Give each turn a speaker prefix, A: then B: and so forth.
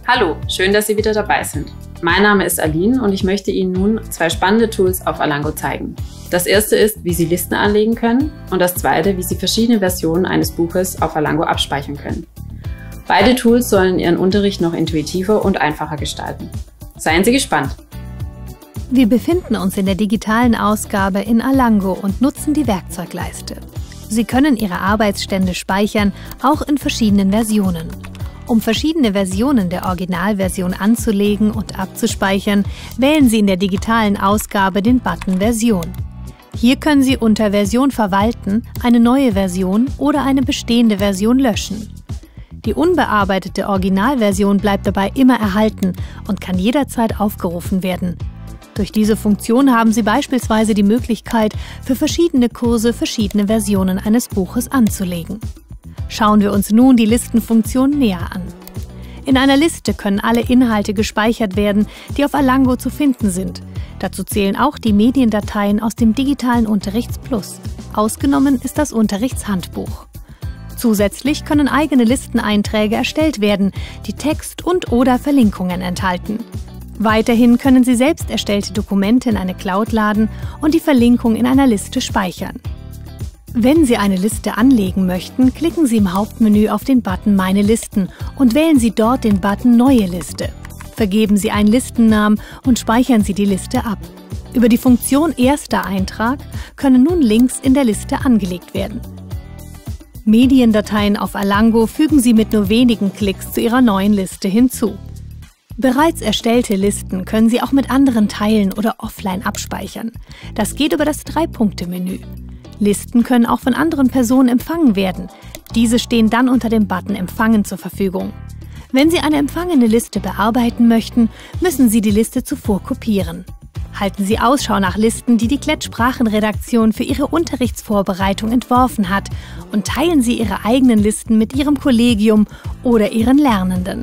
A: Hallo, schön, dass Sie wieder dabei sind. Mein Name ist Aline und ich möchte Ihnen nun 2 spannende Tools auf Alango zeigen. Das erste ist, wie Sie Listen anlegen können und das zweite, wie Sie verschiedene Versionen eines Buches auf Alango abspeichern können. Beide Tools sollen Ihren Unterricht noch intuitiver und einfacher gestalten. Seien Sie gespannt!
B: Wir befinden uns in der digitalen Ausgabe in Alango und nutzen die Werkzeugleiste. Sie können Ihre Arbeitsstände speichern, auch in verschiedenen Versionen. Um verschiedene Versionen der Originalversion anzulegen und abzuspeichern, wählen Sie in der digitalen Ausgabe den Button Version. Hier können Sie unter Version verwalten, eine neue Version oder eine bestehende Version löschen. Die unbearbeitete Originalversion bleibt dabei immer erhalten und kann jederzeit aufgerufen werden. Durch diese Funktion haben Sie beispielsweise die Möglichkeit, für verschiedene Kurse verschiedene Versionen eines Buches anzulegen. Schauen wir uns nun die Listenfunktion näher an. In einer Liste können alle Inhalte gespeichert werden, die auf Alango zu finden sind. Dazu zählen auch die Mediendateien aus dem digitalen Unterrichtsplus. Ausgenommen ist das Unterrichtshandbuch. Zusätzlich können eigene Listeneinträge erstellt werden, die Text und/oder Verlinkungen enthalten. Weiterhin können Sie selbst erstellte Dokumente in eine Cloud laden und die Verlinkung in einer Liste speichern. Wenn Sie eine Liste anlegen möchten, klicken Sie im Hauptmenü auf den Button Meine Listen und wählen Sie dort den Button Neue Liste. Vergeben Sie einen Listennamen und speichern Sie die Liste ab. Über die Funktion Erster Eintrag können nun Links in der Liste angelegt werden. Mediendateien auf Alango fügen Sie mit nur wenigen Klicks zu Ihrer neuen Liste hinzu. Bereits erstellte Listen können Sie auch mit anderen teilen oder offline abspeichern. Das geht über das 3-Punkte-Menü. Listen können auch von anderen Personen empfangen werden. Diese stehen dann unter dem Button Empfangen zur Verfügung. Wenn Sie eine empfangene Liste bearbeiten möchten, müssen Sie die Liste zuvor kopieren. Halten Sie Ausschau nach Listen, die die Klett-Sprachenredaktion für Ihre Unterrichtsvorbereitung entworfen hat, und teilen Sie Ihre eigenen Listen mit Ihrem Kollegium oder Ihren Lernenden.